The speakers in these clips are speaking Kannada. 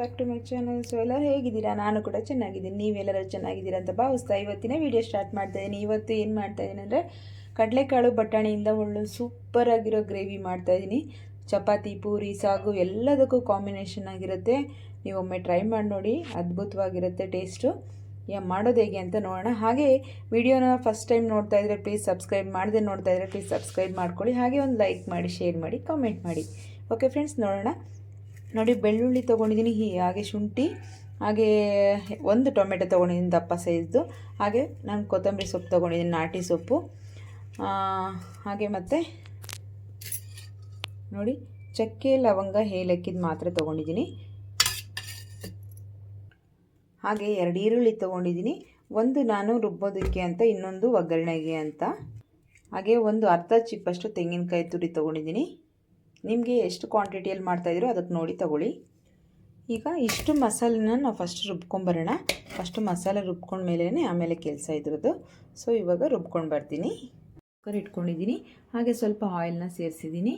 Back to my channel. So ಎಲ್ಲರೂ ಹೇಗಿದ್ದೀರಾ? ನಾನು ಕೂಡ ಚೆನ್ನಾಗಿದ್ದೀನಿ. ನೀವೆಲ್ಲರೂ ಚೆನ್ನಾಗಿದ್ದೀರಾ ಅಂತ ಭಾವಿಸ್ತಾ ಇವತ್ತಿನ ವಿಡಿಯೋ ಸ್ಟಾರ್ಟ್ ಮಾಡ್ತಾ ಇದ್ದೀನಿ. ಇವತ್ತು ಏನು ಮಾಡ್ತಾ ಇದ್ದೀನಿ ಅಂದರೆ ಕಡಲೆಕಾಳು ಬಟಾಣಿಯಿಂದ ಒಳ್ಳೆ ಸೂಪರ್ ಆಗಿರೋ ಗ್ರೇವಿ ಮಾಡ್ತಾ ಇದ್ದೀನಿ. ಚಪಾತಿ, ಪೂರಿ, ಸಾಗು ಎಲ್ಲದಕ್ಕೂ ಕಾಂಬಿನೇಷನ್ ಆಗಿರುತ್ತೆ. ನೀವೊಮ್ಮೆ ಟ್ರೈ ಮಾಡಿ ನೋಡಿ, ಅದ್ಭುತವಾಗಿರುತ್ತೆ ಟೇಸ್ಟು. ಮಾಡೋದು ಹೇಗೆ ಅಂತ ನೋಡೋಣ. ಹಾಗೆ ವಿಡಿಯೋನ ಫಸ್ಟ್ ಟೈಮ್ ನೋಡ್ತಾ ಇದ್ದರೆ ಪ್ಲೀಸ್ ಸಬ್ಸ್ಕ್ರೈಬ್ ಮಾಡದೆ ನೋಡ್ತಾ ಇದ್ದರೆ ಪ್ಲೀಸ್ ಸಬ್ಸ್ಕ್ರೈಬ್ ಮಾಡ್ಕೊಳ್ಳಿ. ಹಾಗೆ ಒಂದು ಲೈಕ್ ಮಾಡಿ, ಶೇರ್ ಮಾಡಿ, ಕಾಮೆಂಟ್ ಮಾಡಿ. ಓಕೆ ಫ್ರೆಂಡ್ಸ್, ನೋಡೋಣ. ನೋಡಿ, ಬೆಳ್ಳುಳ್ಳಿ ತೊಗೊಂಡಿದ್ದೀನಿ, ಹಾಗೆ ಶುಂಠಿ, ಹಾಗೆ ಒಂದು ಟೊಮೆಟೊ ತೊಗೊಂಡಿದ್ದೀನಿ ದಪ್ಪ ಸೈಜ್ದು. ಹಾಗೆ ನಾನು ಕೊತ್ತಂಬರಿ ಸೊಪ್ಪು ತೊಗೊಂಡಿದ್ದೀನಿ, ನಾಟಿ ಸೊಪ್ಪು. ಹಾಗೆ ಮತ್ತು ನೋಡಿ, ಚಕ್ಕೆ, ಲವಂಗ, ಏಲಕ್ಕಿದು ಮಾತ್ರ ತೊಗೊಂಡಿದ್ದೀನಿ. ಹಾಗೆ 2 ಈರುಳ್ಳಿ ತೊಗೊಂಡಿದ್ದೀನಿ. ಒಂದು ನಾನು ರುಬ್ಬೋದಕ್ಕೆ ಅಂತ, ಇನ್ನೊಂದು ಒಗ್ಗರಣೆಗೆ ಅಂತ. ಹಾಗೆ ಒಂದು ಅರ್ಧ ಚಿಪ್ಪಷ್ಟು ತೆಂಗಿನಕಾಯಿ ತುರಿ ತೊಗೊಂಡಿದ್ದೀನಿ. ನಿಮಗೆ ಎಷ್ಟು ಕ್ವಾಂಟಿಟಿಯಲ್ಲಿ ಮಾಡ್ತಾಯಿದ್ದೀರೋ ಅದಕ್ಕೆ ನೋಡಿ ತೊಗೊಳ್ಳಿ. ಈಗ ಇಷ್ಟು ಮಸಾಲೆನ ನಾವು ಫಸ್ಟ್ ರುಬ್ಕೊಂಬರೋಣ. ಫಸ್ಟು ಮಸಾಲೆ ರುಬ್ಕೊಂಡ ಮೇಲೇ ಆಮೇಲೆ ಕೆಲಸ ಇದ್ರದ್ದು. ಸೊ ಇವಾಗ ರುಬ್ಕೊಂಡು ಬರ್ತೀನಿ. ಕುಕ್ಕರ್ ಇಟ್ಕೊಂಡಿದ್ದೀನಿ. ಹಾಗೆ ಸ್ವಲ್ಪ ಆಯಿಲ್ನ ಸೇರಿಸಿದ್ದೀನಿ.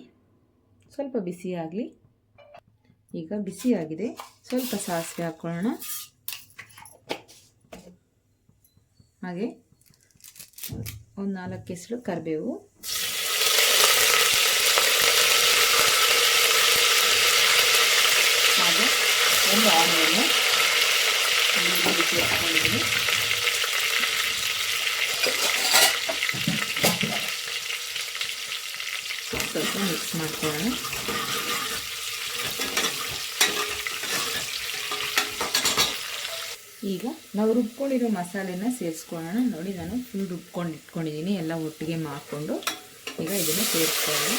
ಸ್ವಲ್ಪ ಬಿಸಿ ಆಗಲಿ. ಈಗ ಬಿಸಿ ಆಗಿದೆ. ಸ್ವಲ್ಪ ಸಾಸಿವೆ ಹಾಕ್ಕೊಳ್ಳೋಣ. ಹಾಗೆ ಒಂದು 4 ಎಸಳು ಕರಿಬೇವು, ಹಾಗೆ ಒಂದು ಆನಿಯನ್ ಬಿಸಿ ಹಾಕ್ಕೊಂಡಿದ್ದೀನಿ. ಸ್ವಲ್ಪ ಮಿಕ್ಸ್ ಮಾಡ್ಕೊಳ್ಳೋಣ. ಈಗ ನಾವು ರುಬ್ಕೊಂಡಿರೋ ಮಸಾಲೆನ ಸೇರಿಸ್ಕೊಳ್ಳೋಣ. ನೋಡಿ, ನಾನು ಫುಲ್ ರುಬ್ಕೊಂಡು ಇಟ್ಕೊಂಡಿದ್ದೀನಿ, ಎಲ್ಲ ಒಟ್ಟಿಗೆ ಮಾಡಿಕೊಂಡು ಈಗ ಇದನ್ನು ಸೇರಿಸ್ಕೊಳ್ಳೋಣ.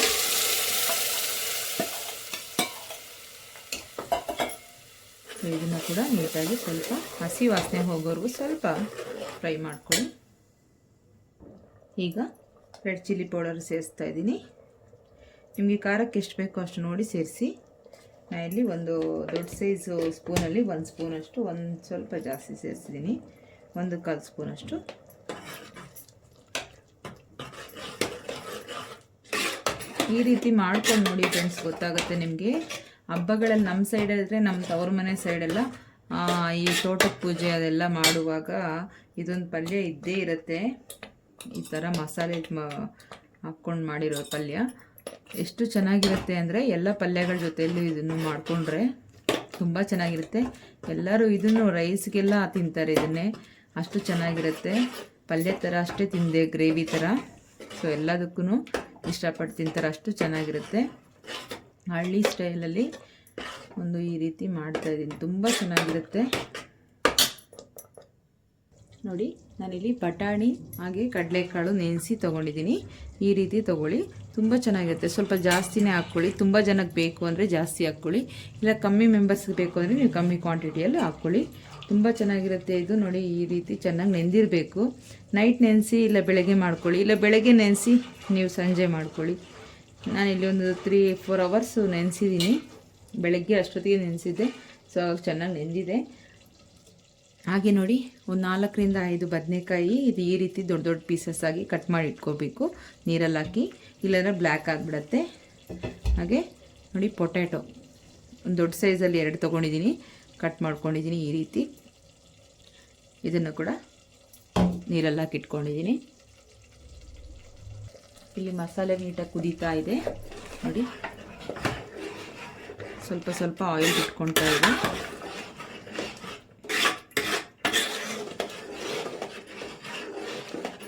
ಇದನ್ನು ಕೂಡ ನೀಟಾಗಿ ಸ್ವಲ್ಪ ಹಸಿ ವಾಸನೆ ಹೋಗೋವರೆಗೂ ಸ್ವಲ್ಪ ಫ್ರೈ ಮಾಡ್ಕೊಳ್ಳಿ. ಈಗ ರೆಡ್ ಚಿಲ್ಲಿ ಪೌಡರ್ ಸೇರಿಸ್ತಾ ಇದ್ದೀನಿ. ನಿಮಗೆ ಖಾರಕ್ಕೆ ಎಷ್ಟು ಬೇಕೋ ಅಷ್ಟು ನೋಡಿ ಸೇರಿಸಿ. ಇಲ್ಲಿ ಒಂದು ದೊಡ್ಡ ಸೈಜು ಸ್ಪೂನಲ್ಲಿ 1 ಸ್ಪೂನಷ್ಟು, ಒಂದು ಸ್ವಲ್ಪ ಜಾಸ್ತಿ ಸೇರಿಸಿದ್ದೀನಿ, 1/4 ಸ್ಪೂನಷ್ಟು. ಈ ರೀತಿ ಮಾಡ್ಕೊಂಡು ನೋಡಿ ಫ್ರೆಂಡ್ಸ್, ಗೊತ್ತಾಗುತ್ತೆ ನಿಮಗೆ. ಹಬ್ಬಗಳಲ್ಲಿ ನಮ್ಮ ಸೈಡಲ್ಲಿದ್ರೆ, ನಮ್ಮ ತವ್ರ ಮನೆ ಸೈಡೆಲ್ಲ ಈ ತೋಟದ ಪೂಜೆ ಅದೆಲ್ಲ ಮಾಡುವಾಗ ಇದೊಂದು ಪಲ್ಯ ಇದ್ದೇ ಇರುತ್ತೆ. ಈ ಥರ ಮಸಾಲೆ ಹಾಕ್ಕೊಂಡು ಮಾಡಿರೋ ಪಲ್ಯ ಎಷ್ಟು ಚೆನ್ನಾಗಿರುತ್ತೆ ಅಂದರೆ, ಎಲ್ಲ ಪಲ್ಯಗಳ ಜೊತೆಯಲ್ಲೂ ಇದನ್ನು ಮಾಡಿಕೊಂಡ್ರೆ ತುಂಬ ಚೆನ್ನಾಗಿರುತ್ತೆ. ಎಲ್ಲರೂ ಇದನ್ನು ರೈಸ್ಗೆಲ್ಲ ತಿಂತಾರೆ, ಇದನ್ನೇ. ಅಷ್ಟು ಚೆನ್ನಾಗಿರುತ್ತೆ. ಪಲ್ಯ ಥರ ಅಷ್ಟೇ ತಿಂದೆ, ಗ್ರೇವಿ ಥರ. ಸೊ ಎಲ್ಲದಕ್ಕೂ ಇಷ್ಟಪಟ್ಟು ತಿಂತಾರೆ, ಅಷ್ಟು ಚೆನ್ನಾಗಿರುತ್ತೆ. ಹಳ್ಳಿ ಸ್ಟೈಲಲ್ಲಿ ಒಂದು ಈ ರೀತಿ ಮಾಡ್ತಾಯಿದ್ದೀನಿ, ತುಂಬ ಚೆನ್ನಾಗಿರುತ್ತೆ. ನೋಡಿ, ನಾನಿಲ್ಲಿ ಬಟಾಣಿ ಹಾಗೆ ಕಡಲೆಕಾಳು ನೆನೆಸಿ ತೊಗೊಂಡಿದ್ದೀನಿ. ಈ ರೀತಿ ತೊಗೊಳ್ಳಿ, ತುಂಬ ಚೆನ್ನಾಗಿರುತ್ತೆ. ಸ್ವಲ್ಪ ಜಾಸ್ತಿನೇ ಹಾಕ್ಕೊಳ್ಳಿ. ತುಂಬ ಜನಕ್ಕೆ ಬೇಕು ಅಂದರೆ ಜಾಸ್ತಿ ಹಾಕ್ಕೊಳ್ಳಿ, ಇಲ್ಲ ಕಮ್ಮಿ ಮೆಂಬರ್ಸ್ಗೆ ಬೇಕು ಅಂದರೆ ನೀವು ಕಮ್ಮಿ ಕ್ವಾಂಟಿಟಿಯಲ್ಲಿ ಹಾಕ್ಕೊಳ್ಳಿ. ತುಂಬ ಚೆನ್ನಾಗಿರುತ್ತೆ ಇದು. ನೋಡಿ, ಈ ರೀತಿ ಚೆನ್ನಾಗಿ ನೆಂದಿರಬೇಕು. ನೈಟ್ ನೆನೆಸಿ, ಇಲ್ಲ ಬೆಳಗ್ಗೆ ಮಾಡ್ಕೊಳ್ಳಿ, ಇಲ್ಲ ಬೆಳಗ್ಗೆ ನೆನೆಸಿ ನೀವು ಸಂಜೆ ಮಾಡ್ಕೊಳ್ಳಿ. ನಾನಿಲ್ಲಿ ಒಂದು 3-4 ಅವರ್ಸು ನೆನೆಸಿದ್ದೀನಿ. ಬೆಳಗ್ಗೆ ಅಷ್ಟೊತ್ತಿಗೆ ನೆನೆಸಿದ್ದೆ, ಸೊ ಅವಾಗ ಚೆನ್ನಾಗಿ ನೆಂದಿದೆ. ಹಾಗೆ ನೋಡಿ, ಒಂದು 4-5 ಬದನೆಕಾಯಿ ಇದು ಈ ರೀತಿ ದೊಡ್ಡ ದೊಡ್ಡ ಪೀಸಸ್ ಆಗಿ ಕಟ್ ಮಾಡಿ ಇಟ್ಕೋಬೇಕು, ನೀರಲ್ಲಿ ಹಾಕಿ, ಇಲ್ಲಾಂದರೆ ಬ್ಲ್ಯಾಕ್ ಆಗಿಬಿಡತ್ತೆ. ಹಾಗೆ ನೋಡಿ, ಪೊಟ್ಯಾಟೊ ಒಂದು ದೊಡ್ಡ ಸೈಜಲ್ಲಿ 2 ತೊಗೊಂಡಿದ್ದೀನಿ, ಕಟ್ ಮಾಡ್ಕೊಂಡಿದ್ದೀನಿ ಈ ರೀತಿ. ಇದನ್ನು ಕೂಡ ನೀರಲ್ಲಿ ಹಾಕಿ ಇಟ್ಕೊಂಡಿದ್ದೀನಿ. ಇಲ್ಲಿ ಮಸಾಲೆ ನೀಟಾಗಿ ಕುದೀತಾ ಇದೆ. ನೋಡಿ, ಸ್ವಲ್ಪ ಸ್ವಲ್ಪ ಆಯಿಲ್ ಇಟ್ಕೊಳ್ತಾ ಇದೆ.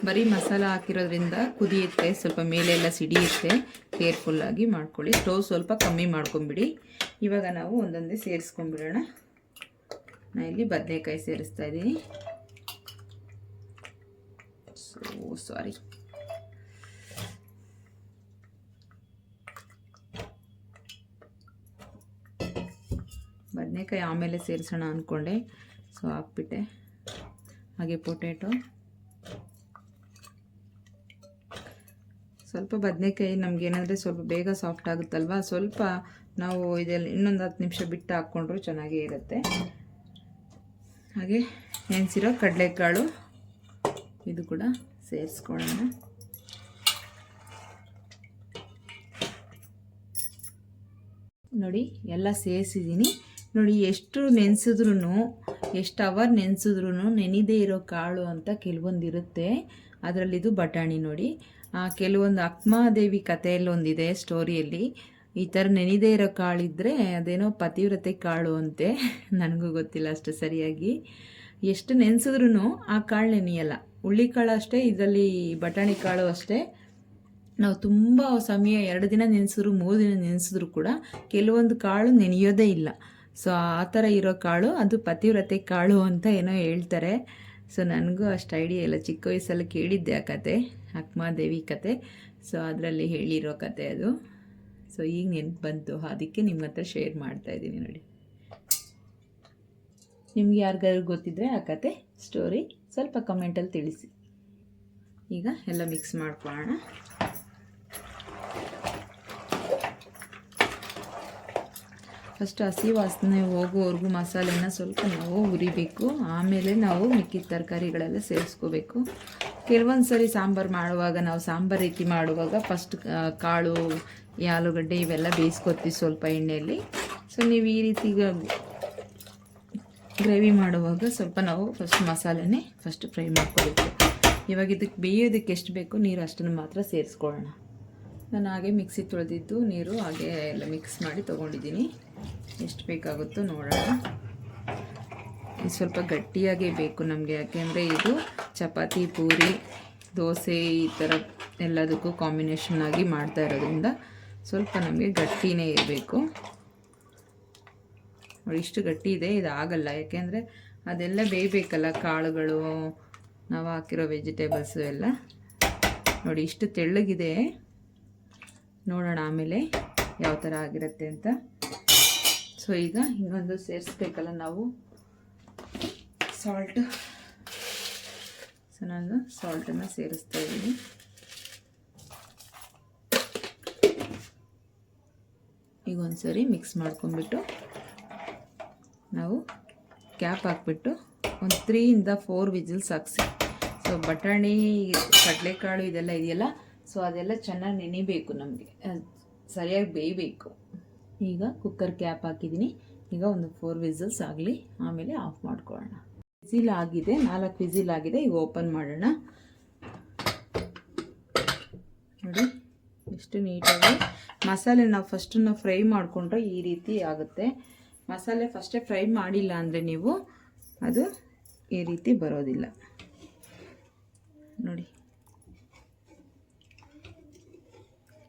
ಬರೀ ಮಸಾಲ ಹಾಕಿರೋದ್ರಿಂದ ಕುದಿಯುತ್ತೆ, ಸ್ವಲ್ಪ ಮೇಲೆಲ್ಲ ಸಿಡಿಯುತ್ತೆ. ಕೇರ್ಫುಲ್ಲಾಗಿ ಮಾಡ್ಕೊಳ್ಳಿ. ಸ್ಟವ್ ಸ್ವಲ್ಪ ಕಮ್ಮಿ ಮಾಡ್ಕೊಂಬಿಡಿ. ಇವಾಗ ನಾವು ಒಂದೊಂದೇ ಸೇರಿಸ್ಕೊಂಡ್ಬಿಡೋಣ. ನಾನು ಇಲ್ಲಿ ಬದನೆಕಾಯಿ ಸೇರಿಸ್ತಾ ಇದ್ದೀನಿ. ಸಾರಿ, ಬದನೆಕಾಯಿ ಆಮೇಲೆ ಸೇರಿಸೋಣ ಅಂದ್ಕೊಂಡೆ, ಸೊ ಹಾಕ್ಬಿಟ್ಟೆ. ಹಾಗೆ ಪೊಟ್ಯಾಟೊ, ಸ್ವಲ್ಪ ಬದನೆಕಾಯಿ ನಮಗೇನಾದರೆ ಸ್ವಲ್ಪ ಬೇಗ ಸಾಫ್ಟ್ ಆಗುತ್ತಲ್ವ, ಸ್ವಲ್ಪ ನಾವು ಇದೆಲ್ಲ ಇನ್ನೊಂದು 10 ನಿಮಿಷ ಬಿಟ್ಟು ಹಾಕ್ಕೊಂಡ್ರೂ ಚೆನ್ನಾಗೇ ಇರುತ್ತೆ. ಹಾಗೆ ನೆನೆಸಿರೋ ಕಡಲೆಕಾಳು ಇದು ಕೂಡ ಸೇರಿಸ್ಕೊಳ್ಳೋಣ. ನೋಡಿ, ಎಲ್ಲ ಸೇರಿಸಿದ್ದೀನಿ. ನೋಡಿ ಎಷ್ಟು ನೆನೆಸಿದ್ರೂ, ಎಷ್ಟು ಅವರ್ ನೆನೆಸಿದ್ರೂ ನೆನೆದೇ ಇರೋ ಕಾಳು ಅಂತ ಕೆಲವೊಂದಿರುತ್ತೆ. ಅದರಲ್ಲಿದು ಬಟಾಣಿ ನೋಡಿ. ಕೆಲವೊಂದು ಅಕ್ಮಾದೇವಿ ಕಥೆಯಲ್ಲಿ ಒಂದಿದೆ ಸ್ಟೋರಿಯಲ್ಲಿ, ಈ ಥರ ನೆನೆದೇ ಇರೋ ಕಾಳಿದ್ರೆ ಅದೇನೋ ಪತಿವ್ರತೆ ಕಾಳು ಅಂತೆ. ನನಗೂ ಗೊತ್ತಿಲ್ಲ ಅಷ್ಟು ಸರಿಯಾಗಿ. ಎಷ್ಟು ನೆನೆಸಿದ್ರೂ ಆ ಕಾಳು ನೆನೆಯಲ್ಲ. ಹುಳ್ಳಿಕಾಳು ಅಷ್ಟೇ, ಇದರಲ್ಲಿ ಬಟಾಣಿ ಕಾಳು ಅಷ್ಟೇ. ನಾವು ತುಂಬ ಸಮಯ 2 ದಿನ ನೆನೆಸಿದ್ರು 3 ದಿನ ನೆನೆಸಿದ್ರು ಕೂಡ ಕೆಲವೊಂದು ಕಾಳು ನೆನೆಯೋದೇ ಇಲ್ಲ. ಸೊ ಆ ಥರ ಇರೋ ಕಾಳು ಅದು ಪತಿವ್ರತೆ ಕಾಳು ಅಂತ ಏನೋ ಹೇಳ್ತಾರೆ. ಸೊ ನನಗೂ ಅಷ್ಟು ಐಡಿಯಾ ಇಲ್ಲ. ಚಿಕ್ಕ ವಯಸ್ಸಲ್ಲಿ ಕೇಳಿದ್ದೆ ಆ ಕತೆ, ಅಕ್ಮಾದೇವಿ ಕತೆ. ಸೊ ಅದರಲ್ಲಿ ಹೇಳಿರೋ ಕತೆ ಅದು. ಸೊ ಈಗ ನೆನಪು ಬಂತು, ಅದಕ್ಕೆ ನಿಮ್ಮ ಹತ್ರ ಶೇರ್ ಮಾಡ್ತಾಯಿದ್ದೀನಿ ನೋಡಿ. ನಿಮ್ಗೆ ಯಾರಿಗಾದ್ರು ಗೊತ್ತಿದ್ದರೆ ಆ ಕತೆ ಸ್ಟೋರಿ ಸ್ವಲ್ಪ ಕಮೆಂಟಲ್ಲಿ ತಿಳಿಸಿ. ಈಗ ಎಲ್ಲ ಮಿಕ್ಸ್ ಮಾಡ್ಕೊಳ್ಳೋಣ. ಫಸ್ಟ್ ಹಸಿ ವಾಸನೆ ಹೋಗುವವರೆಗೂ ಮಸಾಲೆನ ಸ್ವಲ್ಪ ನಾವು ಹುರಿಬೇಕು. ಆಮೇಲೆ ನಾವು ಮಿಕ್ಕಿದ ತರಕಾರಿಗಳೆಲ್ಲ ಸೇರಿಸ್ಕೋಬೇಕು. ಕೆಲವೊಂದು ಸರಿ ಸಾಂಬಾರು ಮಾಡುವಾಗ, ನಾವು ಸಾಂಬಾರು ರೀತಿ ಮಾಡುವಾಗ ಫಸ್ಟ್ ಕಾಳು, ಈ ಆಲೂಗಡ್ಡೆ ಇವೆಲ್ಲ ಬೇಯಿಸ್ಕೊತೀವಿ ಸ್ವಲ್ಪ ಎಣ್ಣೆಯಲ್ಲಿ. ಸೊ ನೀವು ಈ ರೀತಿ ಗ್ರೇವಿ ಮಾಡುವಾಗ ಸ್ವಲ್ಪ ನಾವು ಫಸ್ಟ್ ಮಸಾಲೆನೇ ಫಸ್ಟ್ ಫ್ರೈ ಮಾಡ್ಕೋಬೇಕು. ಇವಾಗ ಇದಕ್ಕೆ ಬೇಯೋದಕ್ಕೆ ಎಷ್ಟು ಬೇಕು ನೀರು ಅಷ್ಟನ್ನು ಮಾತ್ರ ಸೇರಿಸ್ಕೊಳ್ಳೋಣ. ನಾನು ಹಾಗೆ ಮಿಕ್ಸಿ ತೊಳೆದಿದ್ದು ನೀರು ಹಾಗೆ ಎಲ್ಲ ಮಿಕ್ಸ್ ಮಾಡಿ ತೊಗೊಂಡಿದ್ದೀನಿ. ಎಷ್ಟು ಬೇಕಾಗುತ್ತೋ ನೋಡೋಣ. ಇದು ಸ್ವಲ್ಪ ಗಟ್ಟಿಯಾಗೇ ಬೇಕು ನಮಗೆ, ಯಾಕೆಂದರೆ ಇದು ಚಪಾತಿ, ಪೂರಿ, ದೋಸೆ ಈ ಥರ ಎಲ್ಲದಕ್ಕೂ ಕಾಂಬಿನೇಷನ್ ಆಗಿ ಮಾಡ್ತಾ ಇರೋದ್ರಿಂದ ಸ್ವಲ್ಪ ನಮಗೆ ಗಟ್ಟಿನೇ ಇರಬೇಕು. ನೋಡಿ ಇಷ್ಟು ಗಟ್ಟಿ ಇದೆ. ಇದು ಆಗಲ್ಲ, ಯಾಕೆಂದರೆ ಅದೆಲ್ಲ ಬೇಯಬೇಕಲ್ಲ, ಕಾಳುಗಳು, ನಾವು ಹಾಕಿರೋ ವೆಜಿಟೇಬಲ್ಸು ಎಲ್ಲ. ನೋಡಿ ಇಷ್ಟು ತೆಳ್ಳಗಿದೆ. ನೋಡೋಣ ಆಮೇಲೆ ಯಾವ ಥರ ಆಗಿರುತ್ತೆ ಅಂತ. ಸೊ ಈಗ ಇನ್ನೊಂದು ಸೇರಿಸ್ಬೇಕಲ್ಲ ನಾವು, ಸಾಲ್ಟು. ಸೊ ನಾನು ಸಾಲ್ಟನ್ನು ಸೇರಿಸ್ತಾ ಇದ್ದೀನಿ. ಈಗ ಒಂದ್ಸರಿ ಮಿಕ್ಸ್ ಮಾಡ್ಕೊಂಡ್ಬಿಟ್ಟು ನಾವು ಕ್ಯಾಪ್ ಹಾಕ್ಬಿಟ್ಟು ಒಂದು 3 ಇಂದ 4 ವಿಜಿಲ್ಸ್ ಹಾಕ್ಸಿ. ಸೊ ಬಟಾಣಿ, ಕಡಲೆಕಾಳು ಇದೆಲ್ಲ ಇದೆಯಲ್ಲ, ಸೊ ಅದೆಲ್ಲ ಚೆನ್ನಾಗಿ ನೆನಿಬೇಕು, ನಮಗೆ ಸರಿಯಾಗಿ ಬೇಯಬೇಕು. ಈಗ ಕುಕ್ಕರ್ ಕ್ಯಾಪ್ ಹಾಕಿದ್ದೀನಿ. ಈಗ ಒಂದು 4 ವಿಜಿಲ್ಸ್ ಆಗಲಿ, ಆಮೇಲೆ ಆಫ್ ಮಾಡ್ಕೊಳ್ಳೋಣ. ವಿಜಿಲ್ ಆಗಿದೆ, 4 ವಿಜಿಲ್ ಆಗಿದೆ. ಈಗ ಓಪನ್ ಮಾಡೋಣ. ನೋಡಿ ಎಷ್ಟು ನೀಟಾಗಿ ಮಸಾಲೆ ನಾವು ಫಸ್ಟನ್ನು ಫ್ರೈ ಮಾಡಿಕೊಂಡ್ರೆ ಈ ರೀತಿ ಆಗುತ್ತೆ. ಮಸಾಲೆ ಫಸ್ಟೇ ಫ್ರೈ ಮಾಡಿಲ್ಲ ಅಂದರೆ ನೀವು ಅದು ಈ ರೀತಿ ಬರೋದಿಲ್ಲ. ನೋಡಿ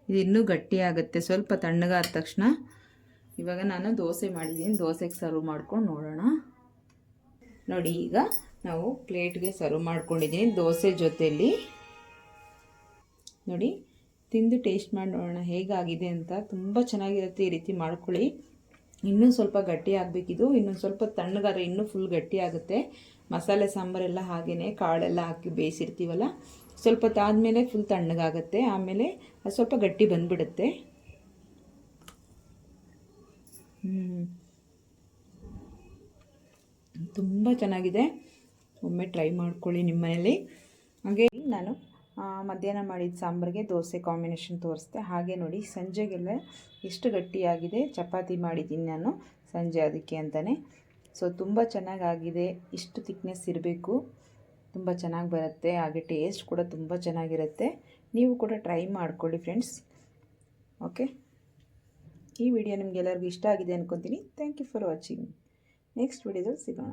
ಇದು ಇನ್ನೂ ಗಟ್ಟಿ ಆಗುತ್ತೆ ಸ್ವಲ್ಪ ತಣ್ಣಗಾದ ತಕ್ಷಣ. ಇವಾಗ ನಾನು ದೋಸೆ ಮಾಡಿದ್ದೀನಿ, ದೋಸೆಗೆ ಸರ್ವ್ ಮಾಡ್ಕೊಂಡು ನೋಡೋಣ. ನೋಡಿ ಈಗ ನಾವು ಪ್ಲೇಟ್ಗೆ ಸರ್ವ್ ಮಾಡ್ಕೊಂಡಿದ್ದೀನಿ ದೋಸೆ ಜೊತೆಯಲ್ಲಿ. ನೋಡಿ ತಿಂದು ಟೇಸ್ಟ್ ಮಾಡಿ ನೋಡೋಣ ಹೇಗಾಗಿದೆ ಅಂತ. ತುಂಬ ಚೆನ್ನಾಗಿರುತ್ತೆ, ಈ ರೀತಿ ಮಾಡ್ಕೊಳ್ಳಿ. ಇನ್ನೂ ಸ್ವಲ್ಪ ಗಟ್ಟಿ ಆಗಬೇಕಿದು, ಇನ್ನೊಂದು ಸ್ವಲ್ಪ ತಣ್ಣಗಾದ್ರೆ ಇನ್ನೂ ಫುಲ್ ಗಟ್ಟಿ ಆಗುತ್ತೆ. ಮಸಾಲೆ ಸಾಂಬಾರೆಲ್ಲ ಹಾಗೆಯೇ ಕಾಳೆಲ್ಲ ಹಾಕಿ ಬೇಯಿಸಿರ್ತೀವಲ್ಲ, ಸ್ವಲ್ಪ ತಾದ್ಮೇಲೆ ಫುಲ್ ತಣ್ಣಗಾಗುತ್ತೆ, ಆಮೇಲೆ ಅದು ಸ್ವಲ್ಪ ಗಟ್ಟಿ ಬಂದುಬಿಡುತ್ತೆ. ತುಂಬ ಚೆನ್ನಾಗಿದೆ, ಒಮ್ಮೆ ಟ್ರೈ ಮಾಡ್ಕೊಳ್ಳಿ ನಿಮ್ಮ ಮನೇಲಿ. ಹಾಗೆ ನಾನು ಮಧ್ಯಾಹ್ನ ಮಾಡಿದ ಸಾಂಬಾರಿಗೆ ದೋಸೆ ಕಾಂಬಿನೇಷನ್ ತೋರಿಸ್ದೆ. ಹಾಗೆ ನೋಡಿ ಸಂಜೆಗೆಲ್ಲ ಎಷ್ಟು ಗಟ್ಟಿಯಾಗಿದೆ. ಚಪಾತಿ ಮಾಡಿದ್ದೀನಿ ನಾನು ಸಂಜೆ ಅದಕ್ಕೆ ಅಂತಲೇ. ಸೊ ತುಂಬ ಚೆನ್ನಾಗಾಗಿದೆ. ಇಷ್ಟು ಥಿಕ್ನೆಸ್ ಇರಬೇಕು, ತುಂಬ ಚೆನ್ನಾಗಿ ಬರುತ್ತೆ. ಹಾಗೆ ಟೇಸ್ಟ್ ಕೂಡ ತುಂಬ ಚೆನ್ನಾಗಿರುತ್ತೆ. ನೀವು ಕೂಡ ಟ್ರೈ ಮಾಡ್ಕೊಳ್ಳಿ ಫ್ರೆಂಡ್ಸ್. ಓಕೆ, ಈ ವಿಡಿಯೋ ನಿಮಗೆಲ್ಲರಿಗೂ ಇಷ್ಟ ಆಗಿದೆ ಅಂದ್ಕೊತೀನಿ. Thank you for watching. Next ವಿಡಿಯೋದಲ್ಲಿ ಸಿಗೋಣ.